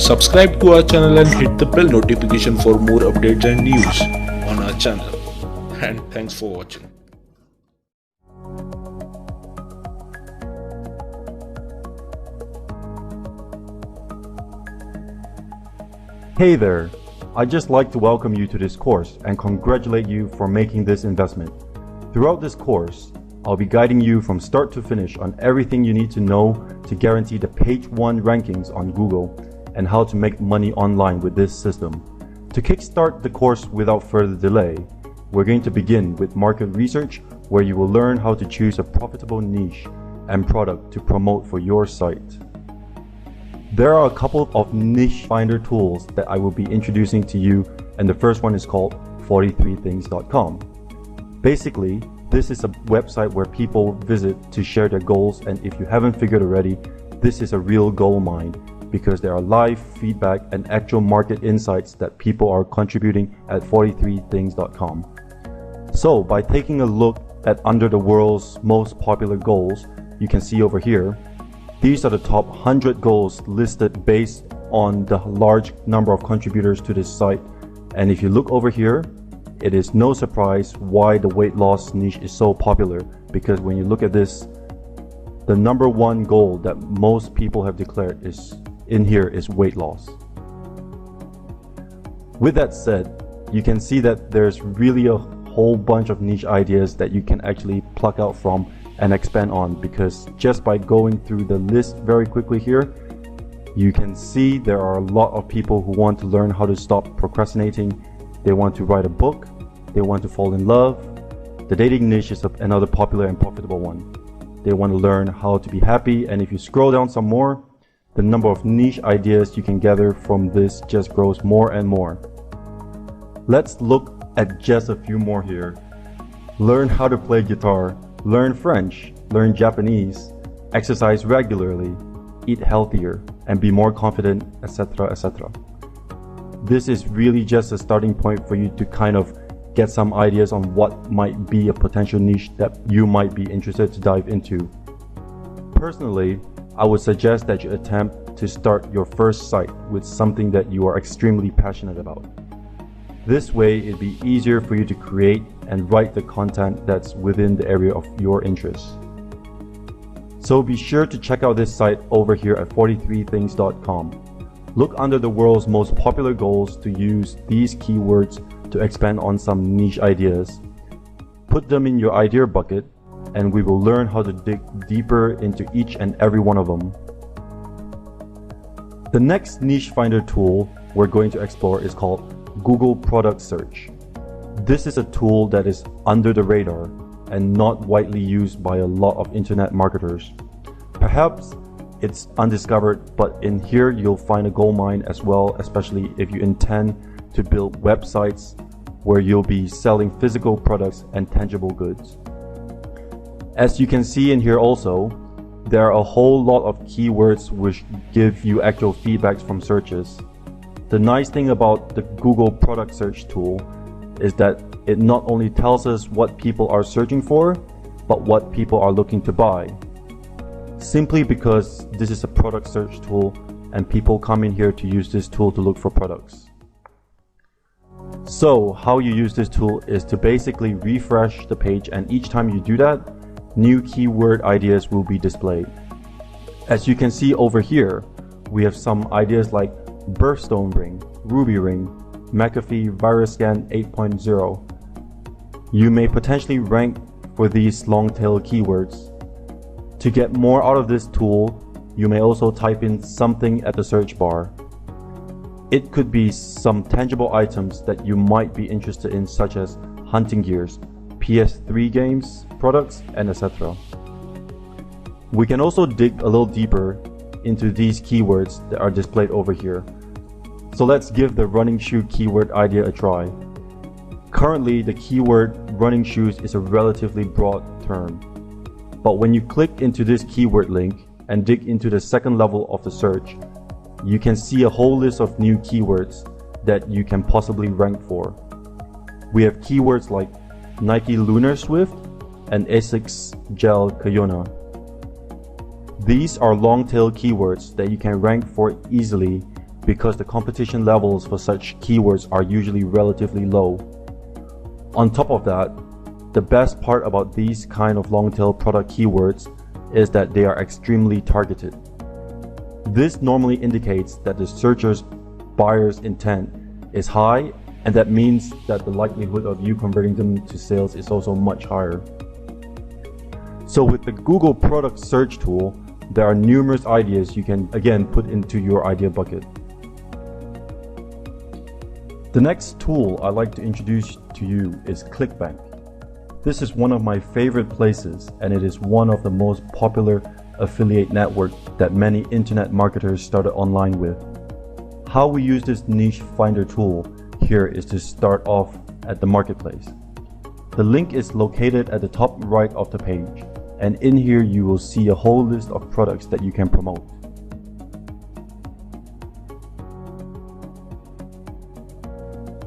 Subscribe to our channel and hit the bell notification for more updates and news on our channel. And thanks for watching. Hey there! I'd just like to welcome you to this course and congratulate you for making this investment. Throughout this course, I'll be guiding you from start to finish on everything you need to know to guarantee the page 1 rankings on Google and how to make money online with this system. To kickstart the course without further delay, we're going to begin with market research, where you will learn how to choose a profitable niche and product to promote for your site. There are a couple of niche finder tools that I will be introducing to you, and the first one is called 43things.com. Basically, this is a website where people visit to share their goals, and if you haven't figured already, this is a real gold mine because there are live feedback and actual market insights that people are contributing at 43things.com. So by taking a look at under the world's most popular goals, you can see over here, these are the top 100 goals listed based on the large number of contributors to this site. And if you look over here, it is no surprise why the weight loss niche is so popular, because when you look at this, the number one goal that most people have declared is in here is weight loss. With that said, you can see that there's really a whole bunch of niche ideas that you can actually pluck out from and expand on, because just by going through the list very quickly here, you can see there are a lot of people who want to learn how to stop procrastinating. They want to write a book, they want to fall in love. The dating niche is another popular and profitable one. They want to learn how to be happy, and if you scroll down some more, the number of niche ideas you can gather from this just grows more and more. Let's look at just a few more here. Learn how to play guitar, learn French, learn Japanese, exercise regularly, eat healthier, and be more confident, etc., etc. This is really just a starting point for you to kind of get some ideas on what might be a potential niche that you might be interested to dive into. Personally, I would suggest that you attempt to start your first site with something that you are extremely passionate about. This way, it'd be easier for you to create and write the content that's within the area of your interests. So be sure to check out this site over here at 43things.com. Look under the world's most popular goals to use these keywords to expand on some niche ideas. Put them in your idea bucket, and we will learn how to dig deeper into each and every one of them. The next niche finder tool we're going to explore is called Google Product Search. This is a tool that is under the radar and not widely used by a lot of internet marketers. Perhaps it's undiscovered, but in here you'll find a gold mine as well, especially if you intend to build websites where you'll be selling physical products and tangible goods. As you can see in here also, there are a whole lot of keywords which give you actual feedbacks from searches. The nice thing about the Google Product Search tool is that it not only tells us what people are searching for, but what people are looking to buy. Simply because this is a product search tool and people come in here to use this tool to look for products. So how you use this tool is to basically refresh the page, and each time you do that, new keyword ideas will be displayed. As you can see over here, we have some ideas like birthstone ring, ruby ring, McAfee virus scan 8.0. You may potentially rank for these long tail keywords. To get more out of this tool, you may also type in something at the search bar. It could be some tangible items that you might be interested in, such as hunting gears, PS3 games, products, and etc. We can also dig a little deeper into these keywords that are displayed over here. So let's give the running shoe keyword idea a try. Currently, the keyword running shoes is a relatively broad term. But when you click into this keyword link and dig into the second level of the search, you can see a whole list of new keywords that you can possibly rank for. We have keywords like Nike Lunar Swift and Asics Gel Kayona. These are long tail keywords that you can rank for easily because the competition levels for such keywords are usually relatively low. On top of that, the best part about these kind of long-tail product keywords is that they are extremely targeted. This normally indicates that the searcher's buyer's intent is high, and that means that the likelihood of you converting them to sales is also much higher. So with the Google product search tool, there are numerous ideas you can again put into your idea bucket. The next tool I'd like to introduce to you is Clickbank. This is one of my favorite places, and it is one of the most popular affiliate networks that many internet marketers started online with. How we use this niche finder tool here is to start off at the marketplace. The link is located at the top right of the page, and in here you will see a whole list of products that you can promote.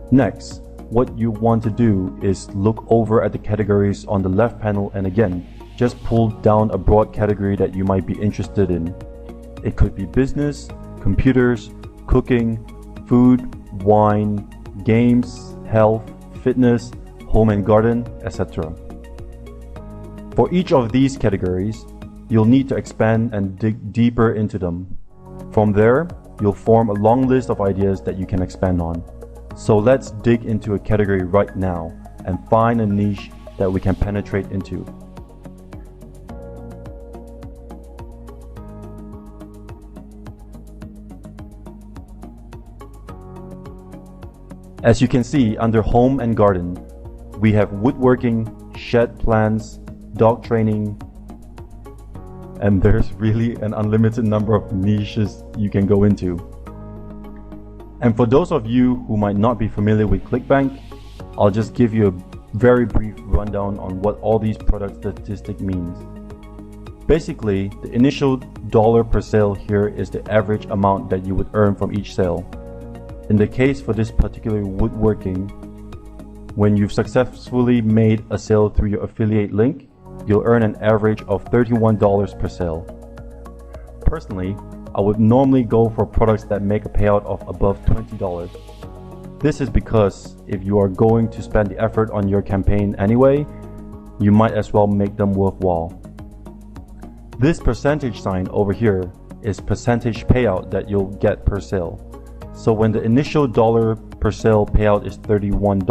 Next, what you want to do is look over at the categories on the left panel, and again, just pull down a broad category that you might be interested in. It could be business, computers, cooking, food, wine, games, health, fitness, home and garden, etc. For each of these categories, you'll need to expand and dig deeper into them. From there, you'll form a long list of ideas that you can expand on. So let's dig into a category right now and find a niche that we can penetrate into. As you can see, under home and garden, we have woodworking, shed plants, dog training, and there's really an unlimited number of niches you can go into. And for those of you who might not be familiar with Clickbank, I'll just give you a very brief rundown on what all these product statistics means. Basically, the initial dollar per sale here is the average amount that you would earn from each sale. In the case for this particular woodworking, when you've successfully made a sale through your affiliate link, you'll earn an average of $31 per sale. Personally, I would normally go for products that make a payout of above $20. This is because if you are going to spend the effort on your campaign anyway, you might as well make them worthwhile. This percentage sign over here is percentage payout that you'll get per sale. So when the initial dollar per sale payout is $31,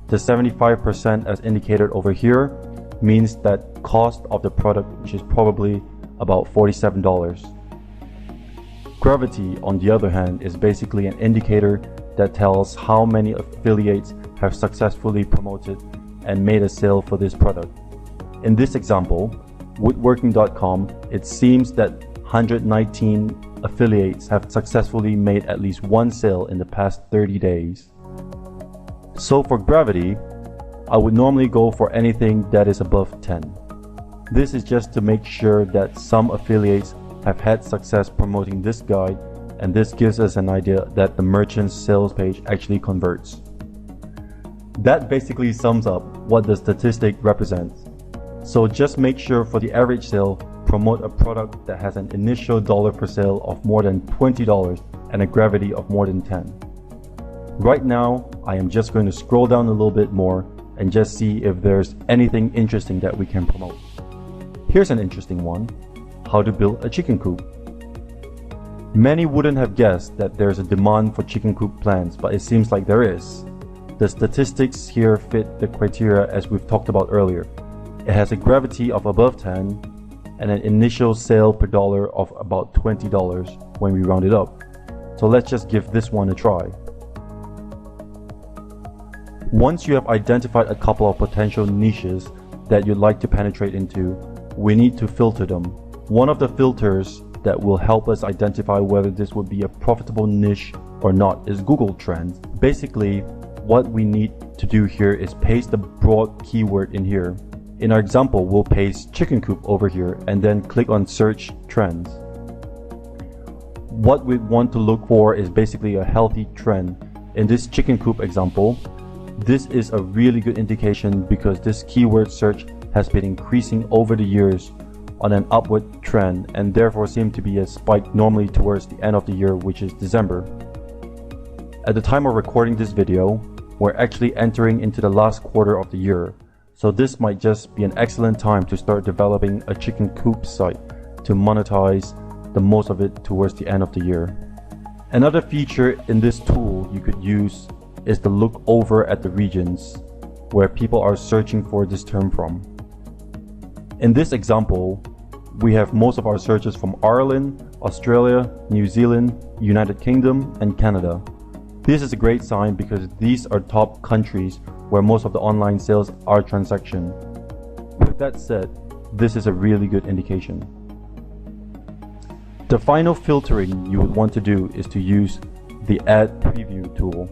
the 75% as indicated over here means that cost of the product, which is probably about $47. Gravity, on the other hand, is basically an indicator that tells how many affiliates have successfully promoted and made a sale for this product. In this example, woodworking.com, it seems that 119 affiliates have successfully made at least one sale in the past 30 days. So for gravity, I would normally go for anything that is above 10. This is just to make sure that some affiliates have had success promoting this guide, and this gives us an idea that the merchant's sales page actually converts. That basically sums up what the statistic represents. So just make sure for the average sale, promote a product that has an initial dollar per sale of more than $20 and a gravity of more than 10. Right now, I am just going to scroll down a little bit more and just see if there's anything interesting that we can promote. Here's an interesting one: how to build a chicken coop. Many wouldn't have guessed that there's a demand for chicken coop plans, but it seems like there is. The statistics here fit the criteria as we've talked about earlier. It has a gravity of above 10 and an initial sale per dollar of about $20 when we round it up. So let's just give this one a try. Once you have identified a couple of potential niches that you'd like to penetrate into, we need to filter them. One of the filters that will help us identify whether this would be a profitable niche or not is Google Trends. Basically, what we need to do here is paste the broad keyword in here. In our example, we'll paste chicken coop over here and then click on search trends. What we want to look for is basically a healthy trend. In this chicken coop example, this is a really good indication because this keyword search has been increasing over the years, on an upward trend and therefore seem to be a spike normally towards the end of the year, which is December. At the time of recording this video, we're actually entering into the last quarter of the year, so this might just be an excellent time to start developing a chicken coop site to monetize the most of it towards the end of the year. Another feature in this tool you could use is to look over at the regions where people are searching for this term from. In this example, we have most of our searches from Ireland, Australia, New Zealand, United Kingdom, and Canada. This is a great sign because these are top countries where most of the online sales are transacted. With that said, this is a really good indication. The final filtering you would want to do is to use the Add Preview tool.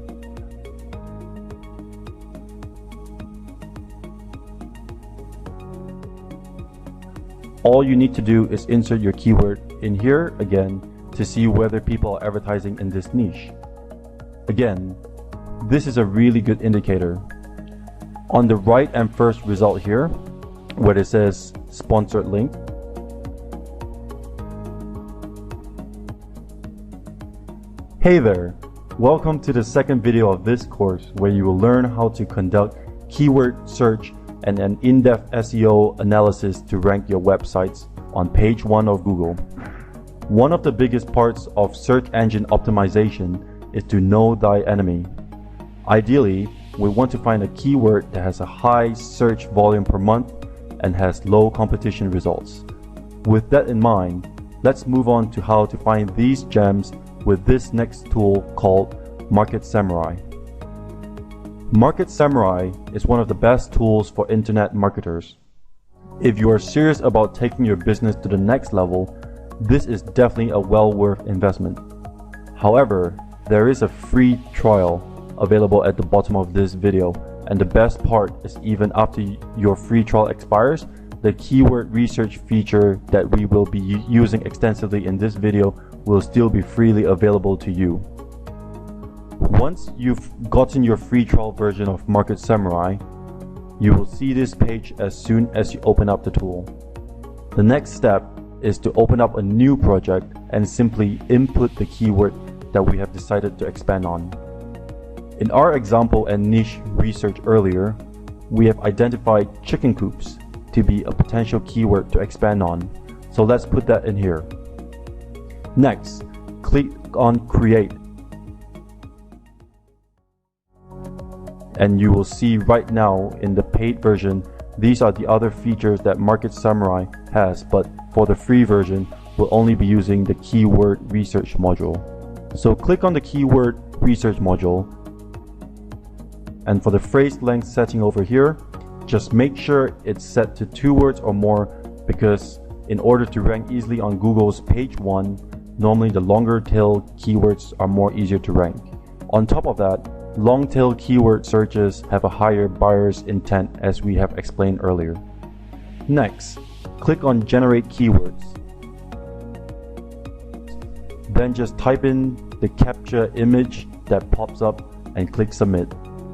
All you need to do is insert your keyword in here again to see whether people are advertising in this niche. Again, this is a really good indicator. On the right and first result here, where it says sponsored link, hey there! Welcome to the second video of this course where you will learn how to conduct keyword search and an in-depth SEO analysis to rank your websites on page 1 of Google. One of the biggest parts of search engine optimization is to know thy enemy. Ideally, we want to find a keyword that has a high search volume per month and has low competition results. With that in mind, let's move on to how to find these gems with this next tool called Market Samurai. Market Samurai is one of the best tools for internet marketers. If you are serious about taking your business to the next level, this is definitely a well worth investment. However, there is a free trial available at the bottom of this video, and the best part is even after your free trial expires, the keyword research feature that we will be using extensively in this video will still be freely available to you. Once you've gotten your free trial version of Market Samurai, you will see this page as soon as you open up the tool. The next step is to open up a new project and simply input the keyword that we have decided to expand on. In our example and niche research earlier, we have identified chicken coops to be a potential keyword to expand on, so let's put that in here. Next, click on Create, and you will see right now in the paid version, these are the other features that Market Samurai has, but for the free version, we'll only be using the keyword research module. So click on the keyword research module, and for the phrase length setting over here, just make sure it's set to 2 words or more, because in order to rank easily on Google's page 1, normally the longer tail keywords are more easier to rank. On top of that, long tail keyword searches have a higher buyer's intent, as we have explained earlier. Next, click on Generate Keywords. Then just type in the captcha image that pops up and click Submit.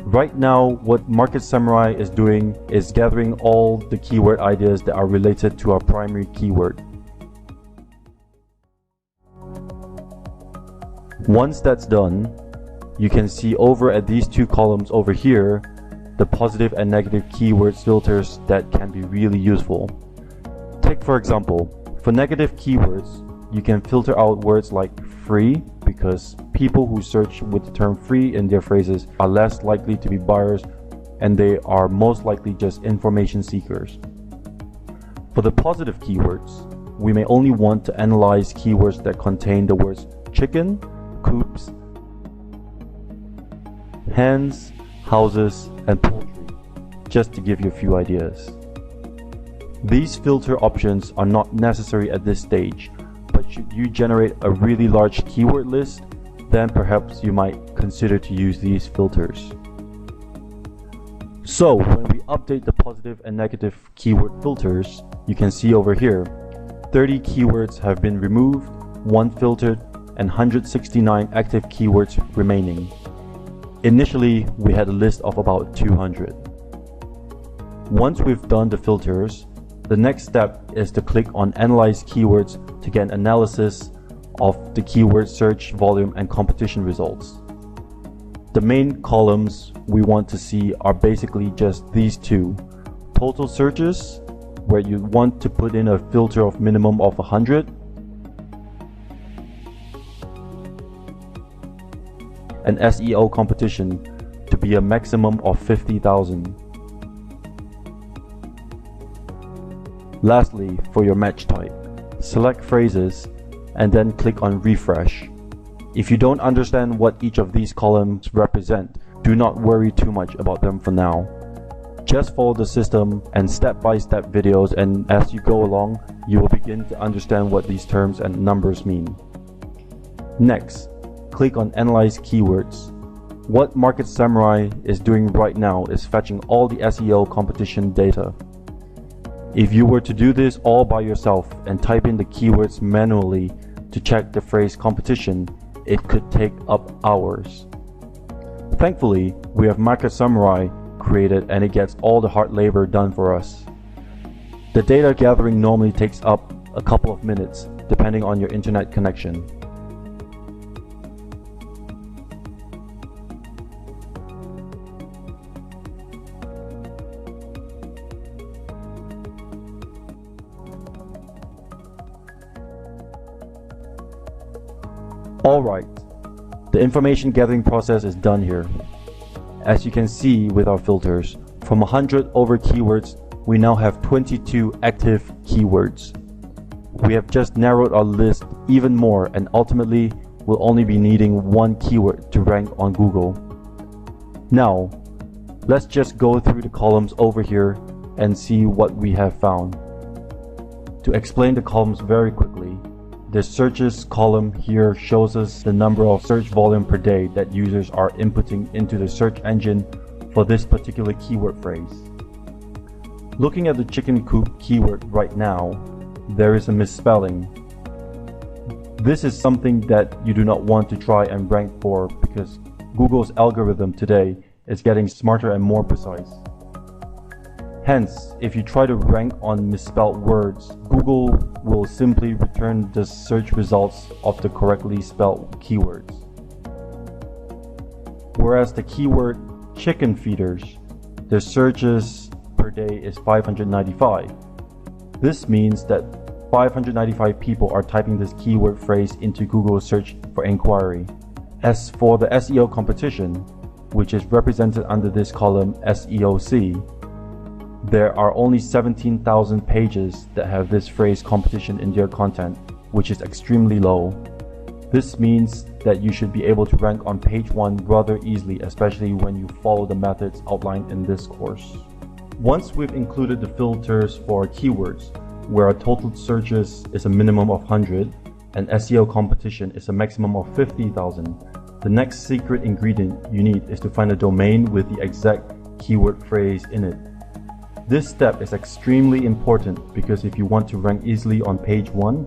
Right now, what Market Samurai is doing is gathering all the keyword ideas that are related to our primary keyword. Once that's done, you can see over at these 2 columns over here, the positive and negative keywords filters that can be really useful. Take for example, for negative keywords, you can filter out words like free, because people who search with the term free in their phrases are less likely to be buyers, and they are most likely just information seekers. For the positive keywords, we may only want to analyze keywords that contain the words chicken, coops, hens, houses, and poultry, just to give you a few ideas. These filter options are not necessary at this stage, but should you generate a really large keyword list, then perhaps you might consider to use these filters. So when we update the positive and negative keyword filters, you can see over here, 30 keywords have been removed, 1 filtered, and 169 active keywords remaining. Initially, we had a list of about 200. Once we've done the filters, The next step is to click on Analyze Keywords to get an analysis of the keyword search volume and competition results. The main columns we want to see are basically just these two. Total searches, where you want to put in a filter of minimum of 100, and SEO competition to be a maximum of 50,000. Lastly, for your match type, select phrases and then click on refresh. If you don't understand what each of these columns represent, do not worry too much about them for now. Just follow the system and step-by-step videos, and as you go along, you will begin to understand what these terms and numbers mean. Next, click on Analyze Keywords. What Market Samurai is doing right now is fetching all the SEO competition data. If you were to do this all by yourself and type in the keywords manually to check the phrase competition, it could take up hours. Thankfully, we have Market Samurai created and it gets all the hard labor done for us. The data gathering normally takes up a couple of minutes depending on your internet connection. Alright, the information gathering process is done here. As you can see with our filters, from 100 over keywords, we now have 22 active keywords. We have just narrowed our list even more and ultimately we'll only be needing one keyword to rank on Google. Now, let's just go through the columns over here and see what we have found. To explain the columns very quickly, the searches column here shows us the number of search volume per day that users are inputting into the search engine for this particular keyword phrase. Looking at the chicken coop keyword right now, there is a misspelling. This is something that you do not want to try and rank for because Google's algorithm today is getting smarter and more precise. Hence, if you try to rank on misspelled words, Google will simply return the search results of the correctly spelled keywords. Whereas the keyword chicken feeders, the searches per day is 595. This means that 595 people are typing this keyword phrase into Google search for inquiry. As for the SEO competition, which is represented under this column SEOC, there are only 17,000 pages that have this phrase competition in their content, which is extremely low. This means that you should be able to rank on page 1 rather easily, especially when you follow the methods outlined in this course. Once we've included the filters for keywords, where our total searches is a minimum of 100 and SEO competition is a maximum of 50,000, the next secret ingredient you need is to find a domain with the exact keyword phrase in it. This step is extremely important because if you want to rank easily on page 1,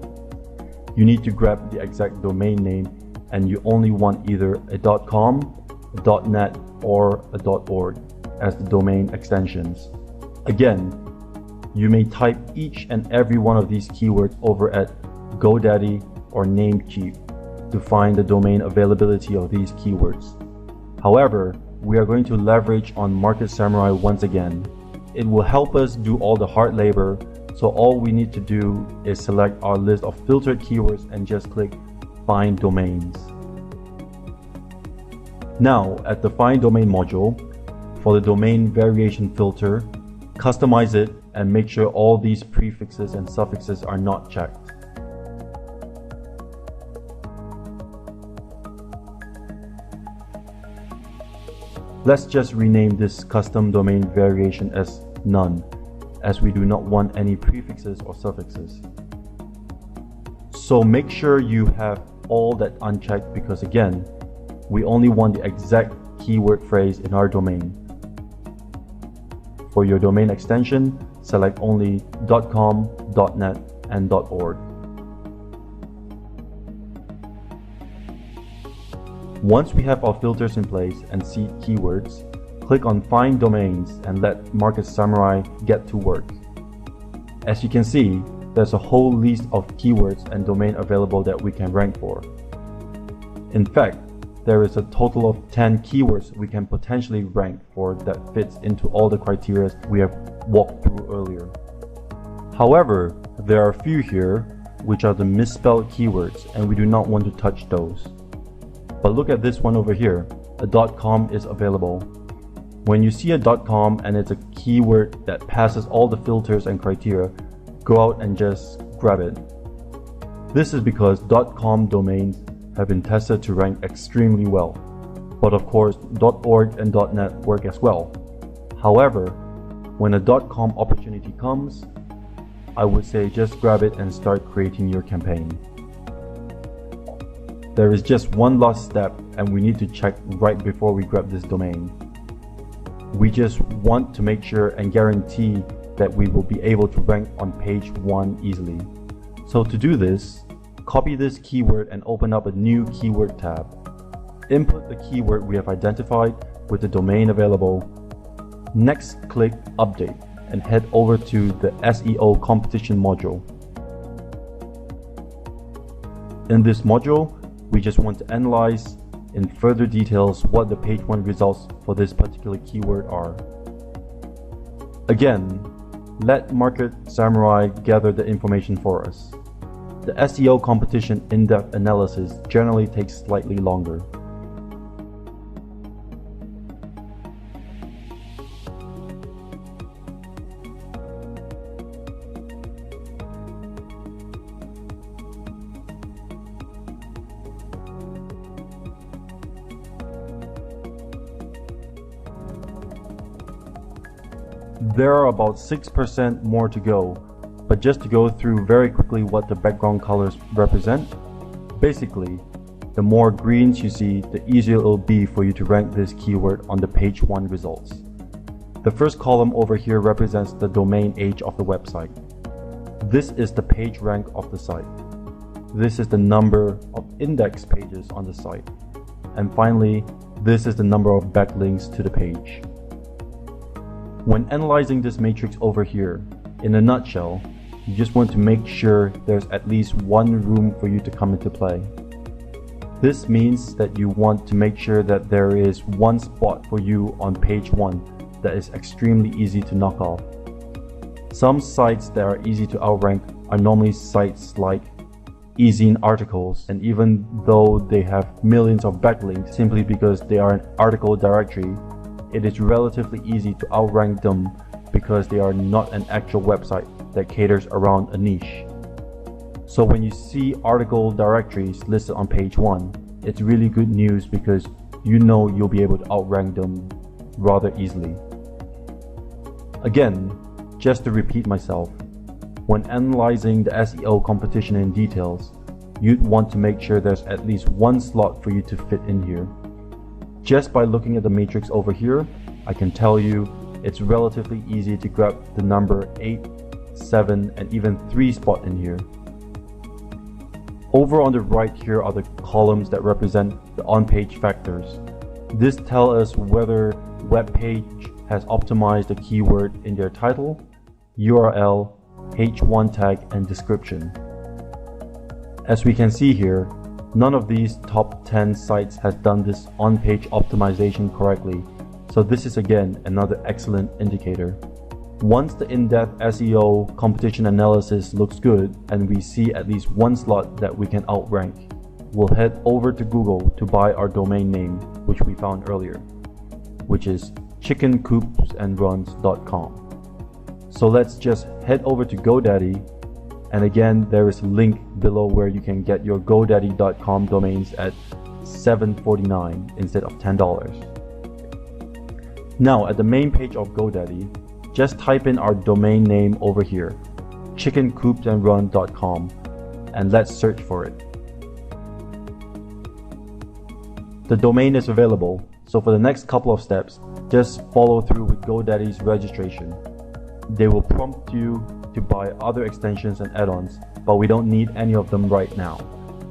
you need to grab the exact domain name and you only want either a .com, a .net or a .org as the domain extensions. Again, you may type each and every one of these keywords over at GoDaddy or Namecheap to find the domain availability of these keywords. However, we are going to leverage on Market Samurai once again. It will help us do all the hard labor, so all we need to do is select our list of filtered keywords and just click Find Domains. Now, at the Find Domain module, for the domain variation filter, customize it and make sure all these prefixes and suffixes are not checked. Let's just rename this custom domain variation as None, as we do not want any prefixes or suffixes. So make sure you have all that unchecked because again, we only want the exact keyword phrase in our domain. For your domain extension, select only .com, .net, and .org. Once we have our filters in place and seed keywords, click on Find Domains and let Market Samurai get to work. As you can see, there's a whole list of keywords and domain available that we can rank for. In fact, there is a total of 10 keywords we can potentially rank for that fits into all the criteria we have walked through earlier. However, there are a few here which are the misspelled keywords, and we do not want to touch those. But look at this one over here. A .com is available. When you see a .com and it's a keyword that passes all the filters and criteria, go out and just grab it. This is because .com domains have been tested to rank extremely well. But of course, .org and .net work as well. However, when a .com opportunity comes, I would say just grab it and start creating your campaign. There is just one last step, and we need to check right before we grab this domain. We just want to make sure and guarantee that we will be able to rank on page 1 easily. So to do this, copy this keyword and open up a new keyword tab. Input the keyword we have identified with the domain available. Next, click Update and head over to the SEO competition module. In this module, we just want to analyze in further details what the page 1 results for this particular keyword are. Again, let Market Samurai gather the information for us. The SEO competition in-depth analysis generally takes slightly longer. There are about 6% more to go, but just to go through very quickly what the background colors represent. Basically, the more greens you see, the easier it will be for you to rank this keyword on the page 1 results. The first column over here represents the domain age of the website. This is the page rank of the site. This is the number of index pages on the site. And finally, this is the number of backlinks to the page. When analyzing this matrix over here, in a nutshell, you just want to make sure there's at least one room for you to come into play. This means that you want to make sure that there is one spot for you on page 1 that is extremely easy to knock off. Some sites that are easy to outrank are normally sites like e-zine articles, and even though they have millions of backlinks simply because they are an article directory, it is relatively easy to outrank them because they are not an actual website that caters around a niche. So when you see article directories listed on page 1, it's really good news because you know you'll be able to outrank them rather easily. Again, just to repeat myself, when analyzing the SEO competition in details, you'd want to make sure there's at least one slot for you to fit in here. Just by looking at the matrix over here, I can tell you it's relatively easy to grab the number 8, 7, and even 3 spot in here. Over on the right here are the columns that represent the on-page factors. This tells us whether web page has optimized the keyword in their title, URL, H1 tag, and description. As we can see here, none of these top 10 sites has done this on-page optimization correctly, so this is again another excellent indicator. Once the in-depth SEO competition analysis looks good and we see at least one slot that we can outrank, we'll head over to Google to buy our domain name, which we found earlier, which is chickencoopsandruns.com. So let's just head over to GoDaddy, and again there is a link below where you can get your godaddy.com domains at $7.49 instead of $10. Now at the main page of GoDaddy, just type in our domain name over here, chickencoopsandrun.com, and let's search for it. The domain is available, so for the next couple of steps, just follow through with GoDaddy's registration. They will prompt you to buy other extensions and add-ons, but we don't need any of them right now.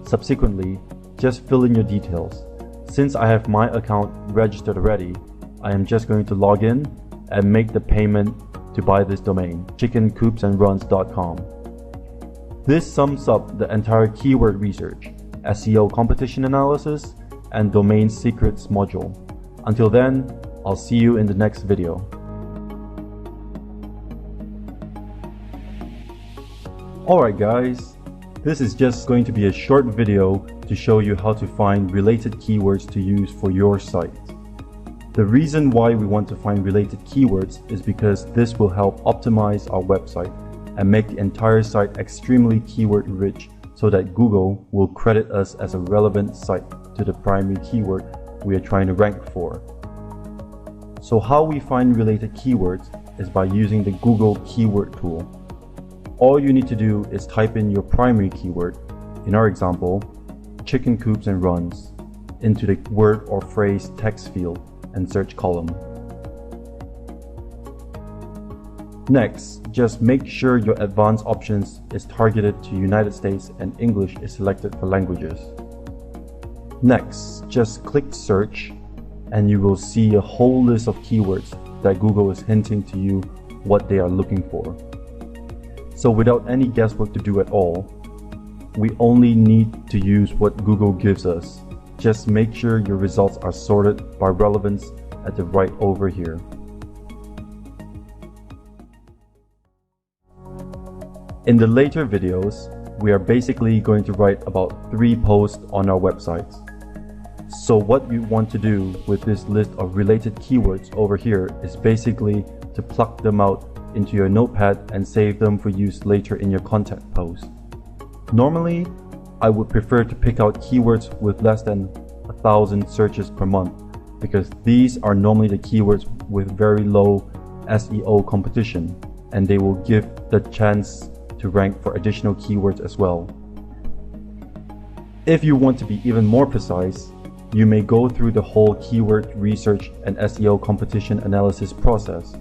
Subsequently, just fill in your details. Since I have my account registered already, I am just going to log in and make the payment to buy this domain, chickencoopsandruns.com. This sums up the entire keyword research, SEO competition analysis, and domain secrets module. Until then, I'll see you in the next video. Alright guys, this is just going to be a short video to show you how to find related keywords to use for your site. The reason why we want to find related keywords is because this will help optimize our website and make the entire site extremely keyword rich so that Google will credit us as a relevant site to the primary keyword we are trying to rank for. So how we find related keywords is by using the Google keyword tool. All you need to do is type in your primary keyword, in our example, chicken coops and runs, into the word or phrase text field and search column. Next, just make sure your advanced options is targeted to United States and English is selected for languages. Next, just click search and you will see a whole list of keywords that Google is hinting to you what they are looking for. So without any guesswork to do at all, we only need to use what Google gives us. Just make sure your results are sorted by relevance at the right over here. In the later videos, we are basically going to write about 3 posts on our websites. So what you want to do with this list of related keywords over here is basically to pluck them out into your notepad and save them for use later in your content post. Normally, I would prefer to pick out keywords with less than 1,000 searches per month because these are normally the keywords with very low SEO competition and they will give the chance to rank for additional keywords as well. If you want to be even more precise, you may go through the whole keyword research and SEO competition analysis process,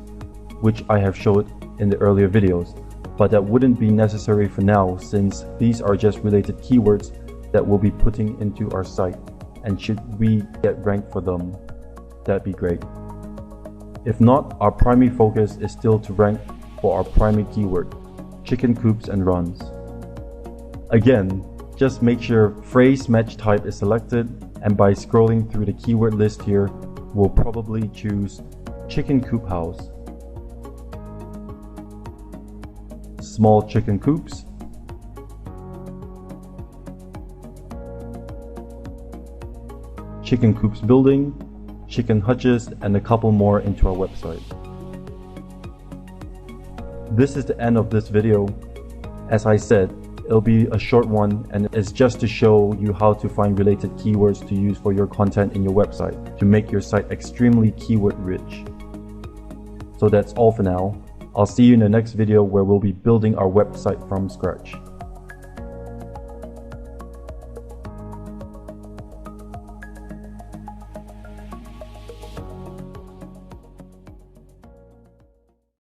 which I have showed in the earlier videos, but that wouldn't be necessary for now since these are just related keywords that we'll be putting into our site, and should we get ranked for them, that'd be great. If not, our primary focus is still to rank for our primary keyword, chicken coops and runs. Again, just make sure phrase match type is selected, and by scrolling through the keyword list here, we'll probably choose chicken coop house, small chicken coops, chicken coops building, chicken hutches, and a couple more into our website. This is the end of this video. As I said, it'll be a short one and it's just to show you how to find related keywords to use for your content in your website to make your site extremely keyword rich. So that's all for now. I'll see you in the next video where we'll be building our website from scratch.